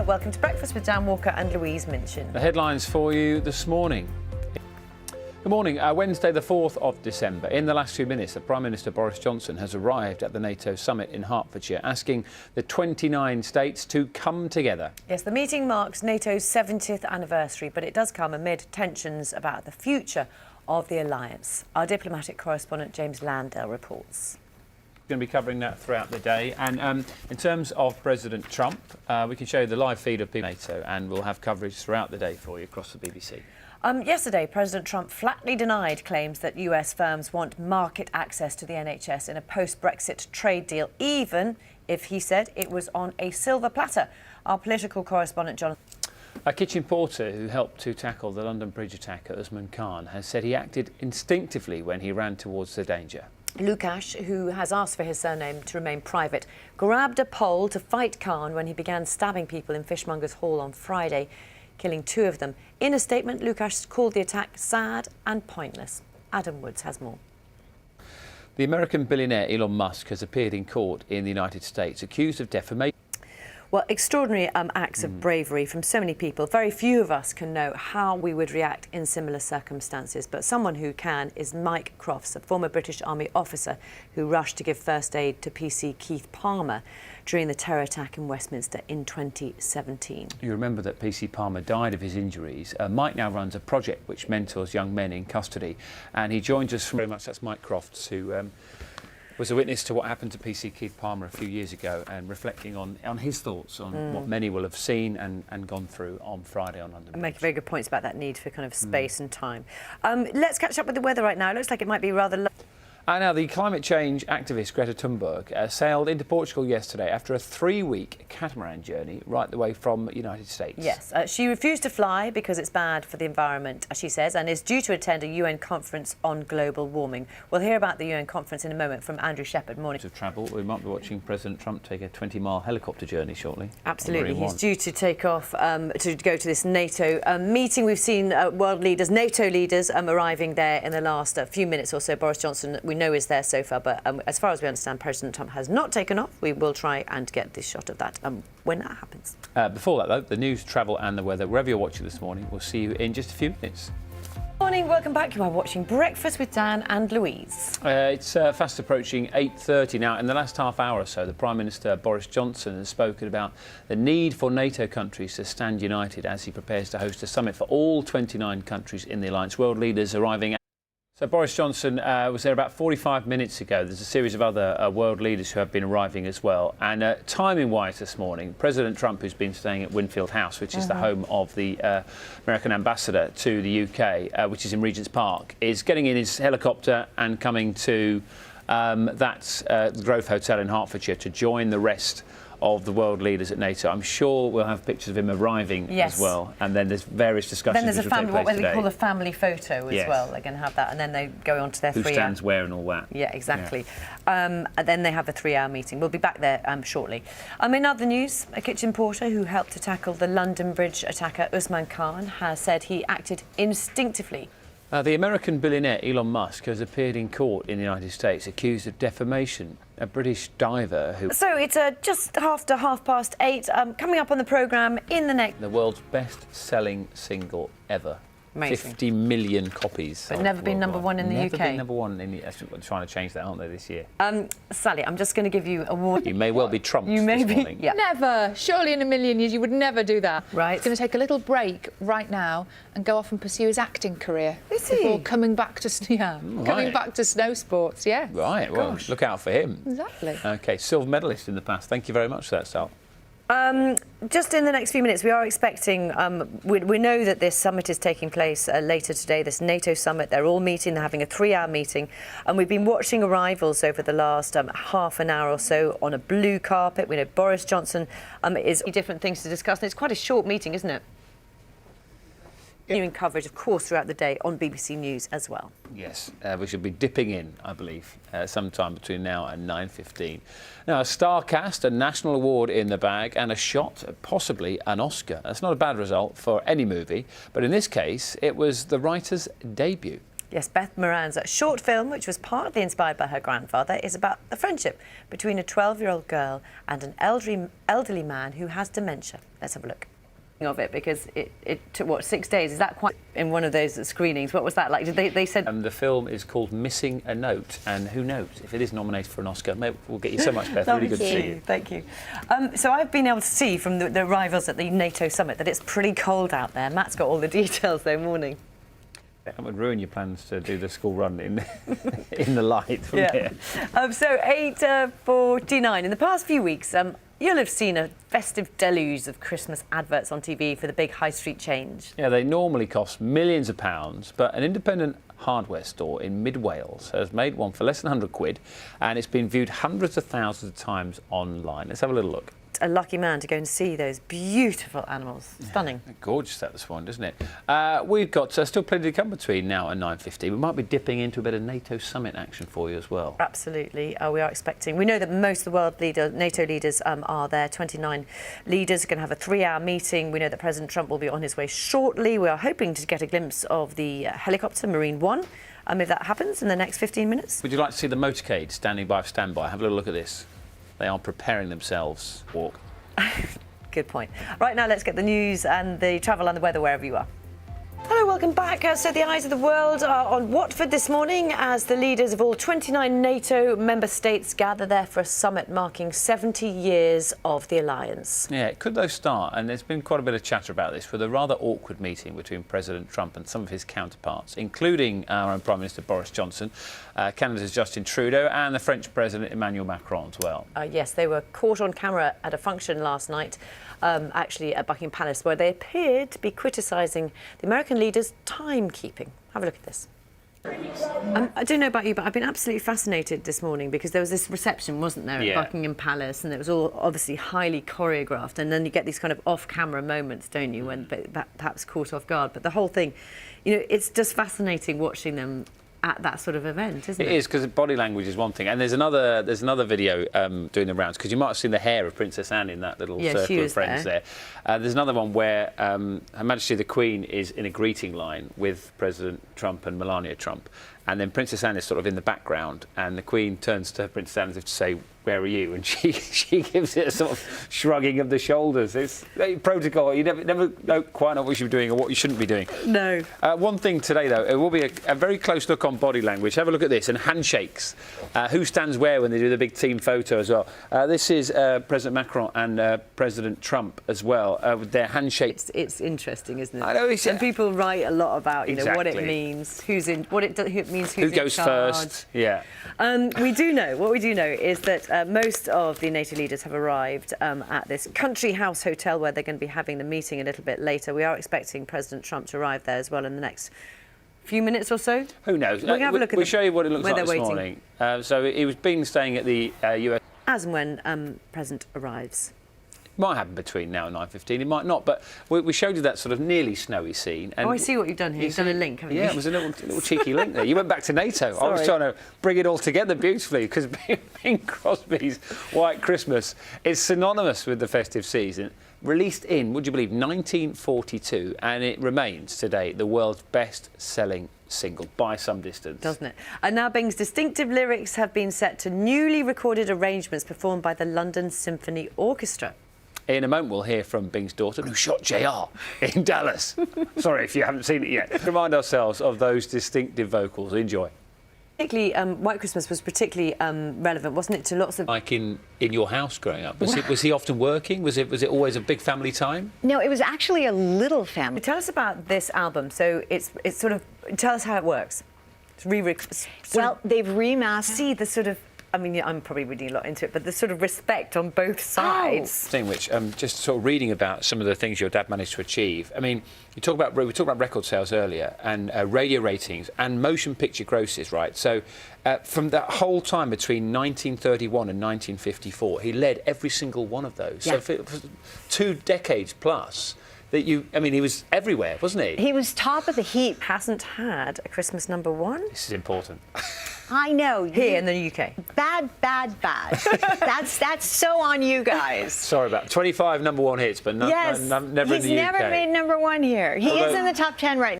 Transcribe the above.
Hello, welcome to Breakfast with Dan Walker and Louise Minchin. The headlines for you this morning. Good morning. Wednesday the 4th of December. In the last few minutes, the Prime Minister Boris Johnson has arrived at the NATO summit in Hertfordshire, asking the 29 states to come together. Yes, the meeting marks NATO's 70th anniversary, but it does come amid tensions about the future of the alliance. Our diplomatic correspondent James Landale reports. Going to be covering that throughout the day, and in terms of President Trump, we can show you the live feed of NATO, and we'll have coverage throughout the day for you across the BBC. Yesterday, President Trump flatly denied claims that US firms want market access to the NHS in a post-Brexit trade deal, even if he said it was on a silver platter. Our political correspondent Jonathan. A kitchen porter who helped to tackle the London Bridge attacker Usman Khan has said he acted instinctively when he ran towards the danger. Lukash, who has asked for his surname to remain private, grabbed a pole to fight Khan when he began stabbing people in Fishmongers Hall on Friday, killing 2 of them. In a statement, Lukash called the attack sad and pointless. Adam Woods has more. The American billionaire Elon Musk has appeared in court in the United States, accused of defamation. Well, extraordinary acts of bravery from so many people. Very few of us can know how we would react in similar circumstances, but someone who can is Mike Crofts, a former British Army officer who rushed to give first aid to PC Keith Palmer during the terror attack in Westminster in 2017. You remember that PC Palmer died of his injuries. Mike now runs a project which mentors young men in custody, and he joins us very much. That's Mike Crofts, who was a witness to what happened to PC Keith Palmer a few years ago, and reflecting on his thoughts on what many will have seen and gone through on Friday on London Bridge. Make very good points about that need for kind of space and time. Let's catch up with the weather right now. It looks like it might be rather Now, the climate change activist Greta Thunberg sailed into Portugal yesterday after a 3-week catamaran journey right the way from the United States. Yes, she refused to fly because it's bad for the environment, as she says, and is due to attend a UN conference on global warming. We'll hear about the UN conference in a moment from Andrew Shepherd. Morning. Of travel, we might be watching President Trump take a 20-mile helicopter journey shortly. Absolutely, he's due to take off to go to this NATO meeting. We've seen world leaders, NATO leaders, arriving there in the last few minutes or so. Boris Johnson, we know, is there so far, but as far as we understand, President Trump has not taken off. We will try and get this shot of that when that happens. Before that, though, the news, travel and the weather, wherever you're watching this morning, we'll see you in just a few minutes. Morning, welcome back. You are watching Breakfast with Dan and Louise. It's fast approaching 8:30 now. In the last half hour or so, the Prime Minister Boris Johnson has spoken about the need for NATO countries to stand united as he prepares to host a summit for all 29 countries in the alliance. World leaders arriving. So Boris Johnson was there about 45 minutes ago. There's a series of other world leaders who have been arriving as well. And timing-wise this morning, President Trump, who's been staying at Winfield House, which is the home of the American ambassador to the UK, which is in Regent's Park, is getting in his helicopter and coming to the Grove Hotel in Hertfordshire to join the rest of the world leaders at NATO. I'm sure we'll have pictures of him arriving as well, and then there's various discussions. Then there's what we call a family photo as well. They're going to have that, and then they go on to their 3 hour. Who stands where and all that. Yeah, exactly. Yeah. And then they have a 3-hour meeting. We'll be back there shortly. In other news, a kitchen porter who helped to tackle the London Bridge attacker Usman Khan has said he acted instinctively. The American billionaire Elon Musk has appeared in court in the United States accused of defamation. A British diver who... So it's just after 8:30, coming up on the programme in the next... The world's best-selling single ever. Amazing. 50 million copies. But never been number one in the UK. Never been number one in the... They're trying to change that, aren't they, this year? Sally, I'm just going to give you a warning. You may well be trumped You may this morning. Yeah. Never. Surely in a million years you would never do that. Right. He's going to take a little break right now and go off and pursue his acting career. Is he? Before coming back to coming back to snow sports. Yeah. Right. Well, look out for him. Exactly. OK, silver medalist in the past. Thank you very much for that, Sal. Just in the next few minutes, we are expecting, we know that this summit is taking place later today, this NATO summit. They're all meeting, they're having a 3-hour meeting. And we've been watching arrivals over the last half an hour or so on a blue carpet. We know Boris Johnson is different things to discuss. And it's quite a short meeting, isn't it? Continuing coverage, of course, throughout the day on BBC News as well. Yes, we should be dipping in, I believe, sometime between now and 9:15. Now, a star cast, a national award in the bag, and a shot, possibly an Oscar. That's not a bad result for any movie, but in this case, it was the writer's debut. Yes, Beth Moran's short film, which was partly inspired by her grandfather, is about the friendship between a 12-year-old girl and an elderly man who has dementia. Let's have a look of it, because it took, what, 6 days? Is that quite in one of those screenings? What was that like? Did they said the film is called Missing a Note, and who knows, if it is nominated for an Oscar, maybe we'll get you so much, Beth. Really good to see you. Thank you. So I've been able to see from the arrivals at the NATO summit that it's pretty cold out there. Matt's got all the details though. Morning. That would ruin your plans to do the school run in in the light from here. So 8:49. In the past few weeks, you'll have seen a festive deluge of Christmas adverts on TV for the big high street chains. Yeah, they normally cost millions of pounds, but an independent hardware store in mid-Wales has made one for less than 100 quid, and it's been viewed hundreds of thousands of times online. Let's have a little look. A lucky man to go and see those beautiful animals. Stunning. Yeah, gorgeous that this one, doesn't it? We've got still plenty to come between now and 9:50. We might be dipping into a bit of NATO summit action for you as well. Absolutely. We are expecting. We know that most of the world NATO leaders are there. 29 leaders are going to have a 3-hour meeting. We know that President Trump will be on his way shortly. We are hoping to get a glimpse of the helicopter, Marine One, if that happens in the next 15 minutes. Would you like to see the motorcade standing by for standby? Have a little look at this. They are preparing themselves to walk. Good point. Right now, let's get the news and the travel and the weather wherever you are. Hello, welcome back. So the eyes of the world are on Watford this morning as the leaders of all 29 NATO member states gather there for a summit marking 70 years of the alliance. Yeah, could those start? And there's been quite a bit of chatter about this with a rather awkward meeting between President Trump and some of his counterparts, including our own Prime Minister Boris Johnson, Canada's Justin Trudeau and the French President Emmanuel Macron as well. Yes, they were caught on camera at a function last night, actually at Buckingham Palace, where they appeared to be criticising the American leader's timekeeping. Have a look at this. I don't know about you, but I've been absolutely fascinated this morning because there was this reception, wasn't there, at Buckingham Palace, and it was all obviously highly choreographed, and then you get these kind of off-camera moments, don't you, when perhaps caught off guard. But the whole thing, you know, it's just fascinating watching them at that sort of event, isn't it? It is, because body language is one thing, and there's another video doing the rounds, because you might have seen the hair of Princess Anne in that little circle of friends there. There's another one where Her Majesty the Queen is in a greeting line with President Trump and Melania Trump, and then Princess Anne is sort of in the background, and the Queen turns to Princess Anne as if to say, "Where are you?" And she gives it a sort of shrugging of the shoulders. It's protocol. You never quite know what you should be doing or what you shouldn't be doing. No. One thing today, though, it will be a very close look on body language. Have a look at this, and handshakes. Who stands where when they do the big team photo as well. This is President Macron and President Trump as well, with their handshakes. It's interesting, isn't it? I know. And people write a lot about, you know, what it means, who's in, what it means, who goes first. Yeah. We do know, what we do know is that most of the NATO leaders have arrived at this country house hotel where they're going to be having the meeting a little bit later. We are expecting President Trump to arrive there as well in the next few minutes or so. Who knows? We'll have a look at we'll show you what it looks like this morning. So he was staying at the US. As and when President arrives. Might happen between now and 9:15. It might not, but we showed you that sort of nearly snowy scene. And I see what you've done here. You've done a link, haven't you? Yeah, it was a little cheeky link there. You went back to NATO. I was trying to bring it all together beautifully because Bing Crosby's White Christmas is synonymous with the festive season. Released in, would you believe, 1942, and it remains today the world's best-selling single by some distance. Doesn't it? And now Bing's distinctive lyrics have been set to newly recorded arrangements performed by the London Symphony Orchestra. In a moment, we'll hear from Bing's daughter, who shot JR in Dallas. Sorry if you haven't seen it yet. Remind ourselves of those distinctive vocals. Enjoy. Particularly, White Christmas was particularly relevant, wasn't it, to lots of... Like in your house growing up, was he often working? Was it always a big family time? No, it was actually a little family. Tell us about this album. So it's sort of... Tell us how it works. Well, they've remastered... See the sort of... I mean, I'm probably reading a lot into it, but the sort of respect on both sides. Thing which, just sort of reading about some of the things your dad managed to achieve. I mean, we talked about record sales earlier, and radio ratings, and motion picture grosses, right? So, from that whole time between 1931 and 1954, he led every single one of those. Yeah. So, for 2 decades plus. I mean, he was everywhere, wasn't he? He was top of the heap. Hasn't had a Christmas #1. This is important. I know. Here in the UK. Bad. That's so on you guys. Sorry about 25 #1 hits, but never in the UK. He's never made #1 here. He is in the top 10 right now.